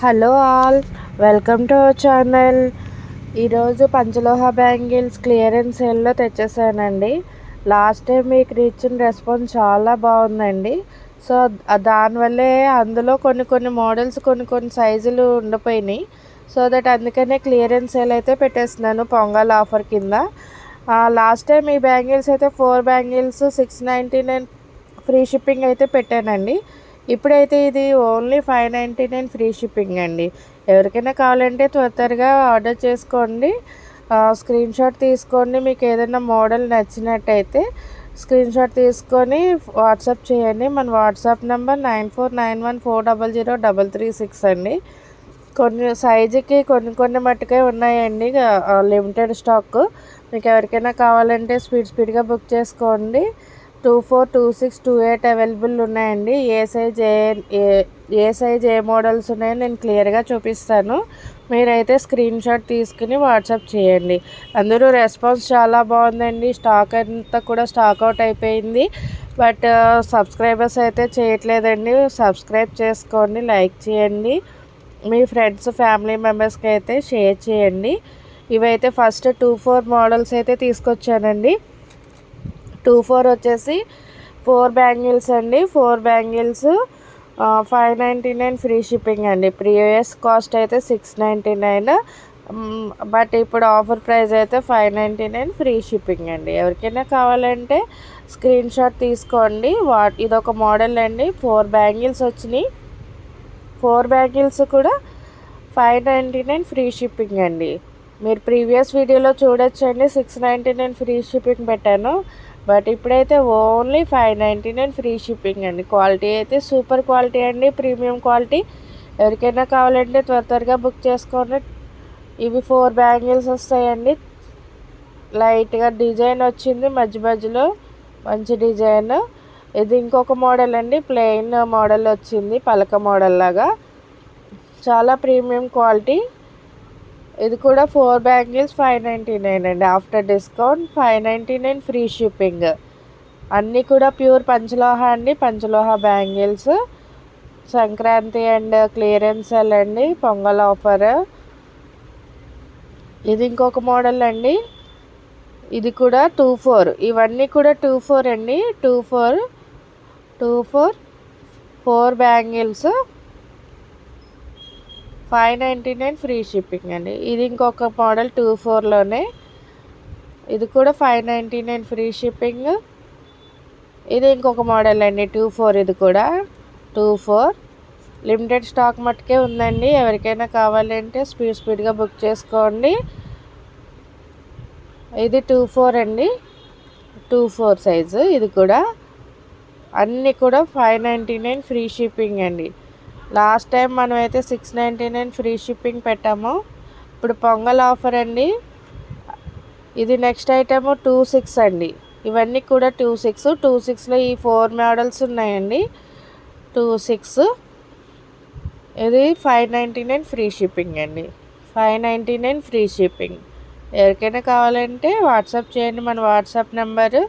Hello all, welcome to our channel. ఈరోజు పంచలోహ bangles clearance సేల్లో తెచ్చేసానండి. Last time మీకు ఇచ్చిన రెస్పాన్స్ చాలా బాగుందండి. సో దానివల్లే అందులో కొన్ని మోడల్స్ కొన్ని సైజులు ఉండిపోయినాయి. సో దట్ అందుకనే క్లియరెన్స్ సేల్ అయితే పెట్టేస్తున్నాను పొంగల్ ఆఫర్ కింద. లాస్ట్ టైం ఈ బ్యాంగిల్స్ అయితే 4 బ్యాంగిల్స్ 699 ఫ్రీ షిప్పింగ్ అయితే పెట్టానండి. ఇప్పుడైతే ఇది ఓన్లీ 599 ఫ్రీ షిప్పింగ్ అండి. ఎవరికైనా కావాలంటే త్వరగా ఆర్డర్ చేసుకోండి. స్క్రీన్ షాట్ తీసుకోండి. మీకు ఏదైనా మోడల్ నచ్చినట్టయితే స్క్రీన్ షాట్ తీసుకొని వాట్సాప్ చేయండి. మన వాట్సాప్ నెంబర్ 9491400336 అండి. కొన్ని సైజుకి కొన్ని మట్టుకే ఉన్నాయండి, లిమిటెడ్ స్టాక్. మీకు ఎవరికైనా కావాలంటే స్పీడ్గా బుక్ చేసుకోండి. 24, 26, 28 అవైలబుల్ ఉన్నాయండి. ఏ సైజ్ ఏ మోడల్స్ ఉన్నాయో నేను క్లియర్గా చూపిస్తాను. మీరైతే స్క్రీన్ షాట్ తీసుకుని వాట్సాప్ చేయండి. అందరూ రెస్పాన్స్ చాలా బాగుందండి. స్టాక్ అంతా కూడా స్టాక్ అవుట్ అయిపోయింది. బట్ సబ్స్క్రైబర్స్ అయితే చేయట్లేదండి. సబ్స్క్రైబ్ చేసుకోండి, లైక్ చేయండి, మీ ఫ్రెండ్స్ ఫ్యామిలీ మెంబర్స్కి అయితే షేర్ చేయండి. ఇవైతే ఫస్ట్ 24 మోడల్స్ అయితే తీసుకొచ్చానండి. 24 వచ్చేసి 4 బ్యాంగిల్స్ అండి. 4 బ్యాంగిల్స్ 599 ఫ్రీ షిప్పింగ్ అండి. ప్రీవియస్ కాస్ట్ అయితే 699, బట్ ఇప్పుడు ఆఫర్ ప్రైస్ అయితే 599 ఫ్రీ షిప్పింగ్ అండి. ఎవరికైనా కావాలంటే స్క్రీన్ షాట్ తీసుకోండి. ఇదొక మోడల్ అండి. 4 బ్యాంగిల్స్ వచ్చినాయి. 4 బ్యాంగిల్స్ కూడా 599 ఫ్రీ షిప్పింగ్ అండి. మీరు ప్రీవియస్ వీడియోలో చూడొచ్చండి, 699 ఫ్రీ షిప్పింగ్ పెట్టాను. బట్ ఇప్పుడైతే ఓన్లీ 599 ఫ్రీ షిప్పింగ్ అండి. క్వాలిటీ అయితే సూపర్ క్వాలిటీ అండి, ప్రీమియం క్వాలిటీ. ఎవరికైనా కావాలంటే త్వరగా బుక్ చేసుకోండి. ఇవి 4 బ్యాంగిల్స్ వస్తాయండి. లైట్గా డిజైన్ వచ్చింది, మధ్యలో మంచి డిజైన్. ఇది ఇంకొక మోడల్ అండి, ప్లెయిన్ మోడల్ వచ్చింది, పలక మోడల్ లాగా. చాలా ప్రీమియం క్వాలిటీ. ఇది కూడా 4 బ్యాంగిల్స్ 599 అండి. After discount 599 free shipping. అన్నీ కూడా ప్యూర్ పంచలోహ అండి. పంచలోహ bangles. Sankranti and clearance sale అండి, పొంగల్ ఆఫర్. ఇది ఇంకొక మోడల్ అండి. ఇది కూడా 24. ఇవన్నీ కూడా 24 అండి. 24 4 బ్యాంగిల్స్ 599 ఫ్రీ షిప్పింగ్ అండి. ఇది ఇంకొక మోడల్ 24లోనే. ఇది కూడా 599 ఫ్రీ షిప్పింగ్. ఇది ఇంకొక మోడల్ అండి 24. ఇది కూడా 24 లిమిటెడ్ స్టాక్ మట్టుకే ఉందండి. ఎవరికైనా కావాలంటే స్పీడ్గా బుక్ చేసుకోండి. ఇది 24 అండి, 24 సైజు. ఇది కూడా అన్నీ కూడా 599 ఫ్రీ షిప్పింగ్ అండి. లాస్ట్ టైం మనమైతే 699 ఫ్రీ షిప్పింగ్ పెట్టాము. ఇప్పుడు పొంగల్ ఆఫర్ అండి. ఇది నెక్స్ట్ ఐటమ్ 26 అండి. ఇవన్నీ కూడా 26లో ఈ 4 మోడల్స్ ఉన్నాయండి. 26 ఇది 599 ఫ్రీ షిప్పింగ్ అండి. 599 ఫ్రీ షిప్పింగ్. ఎవరికైనా కావాలంటే వాట్సాప్ చేయండి. మన వాట్సాప్ నెంబరు.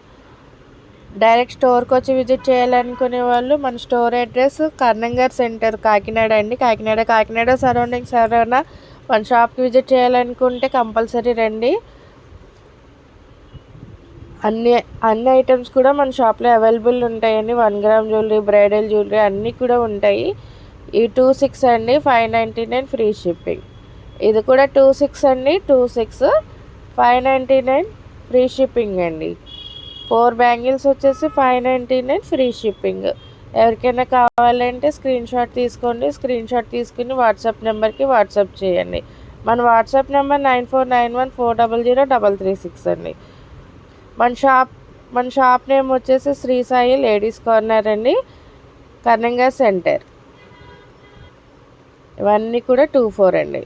డైరెక్ట్ స్టోర్కి వచ్చి విజిట్ చేయాలనుకునే వాళ్ళు మన స్టోర్ అడ్రస్ కర్నంగర్ సెంటర్, కాకినాడ అండి. కాకినాడ సరౌండింగ్స్ ఎవరైనా మన షాప్కి విజిట్ చేయాలనుకుంటే కంపల్సరీ రండి. అన్ని ఐటమ్స్ కూడా మన షాప్లో అవైలబుల్ ఉంటాయండి. 1 గ్రామ్ జ్యువెలరీ, బ్రైడల్ జ్యువెలరీ అన్నీ కూడా ఉంటాయి. ఈ 26 అండి 599 ఫ్రీ షిప్పింగ్. ఇది కూడా 26 అండి. 26 599 ఫ్రీ షిప్పింగ్ అండి. 4 బ్యాంగిల్స్ వచ్చేసి 599 ఫ్రీ షిప్పింగ్. ఎవరికైనా కావాలంటే స్క్రీన్ షాట్ తీసుకోండి. స్క్రీన్ షాట్ తీసుకుని వాట్సాప్ నెంబర్కి వాట్సాప్ చేయండి. మన వాట్సాప్ నెంబర్ 9491400336 అండి. మన షాప్ నేమ్ వచ్చేసి శ్రీ సాయి లేడీస్ కార్నర్ అండి, కర్నంగర్ సెంటర్. ఇవన్నీ కూడా 24 అండి.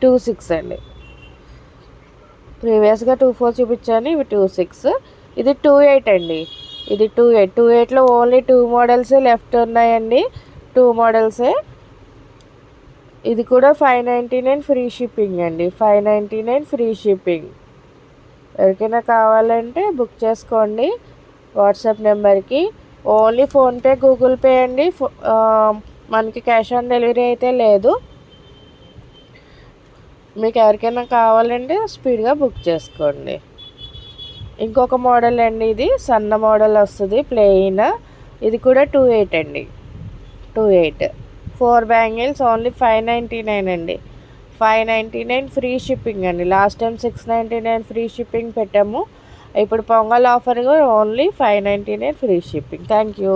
26 అండి. ప్రీవియస్గా 24 చూపించాను. ఇవి 26. ఇది 28 అండి. ఇది 28లో ఓన్లీ 2 మోడల్సే లెఫ్ట్ ఉన్నాయండి. 2 మోడల్సే. ఇది కూడా 599 ఫ్రీ షిప్పింగ్ అండి. 599 ఫ్రీ షిప్పింగ్. ఎవరికైనా కావాలంటే బుక్ చేసుకోండి వాట్సాప్ నెంబర్కి. ఓన్లీ ఫోన్పే గూగుల్ పే అండి. మనకి క్యాష్ ఆన్ డెలివరీ అయితే లేదు. మీకు ఎవరికైనా కావాలంటే స్పీడ్గా బుక్ చేసుకోండి. ఇంకొక మోడల్ అండి, ఇది సన్న మోడల్ వస్తుంది ప్లెయిన్. ఇది కూడా 28 అండి, 28. 4 బ్యాంగిల్స్ ఓన్లీ 599 అండి. 599 ఫ్రీ షిప్పింగ్ అండి. లాస్ట్ టైం 699 ఫ్రీ షిప్పింగ్ పెట్టాము. ఇప్పుడు pongal offer only 599 free shipping. Thank you.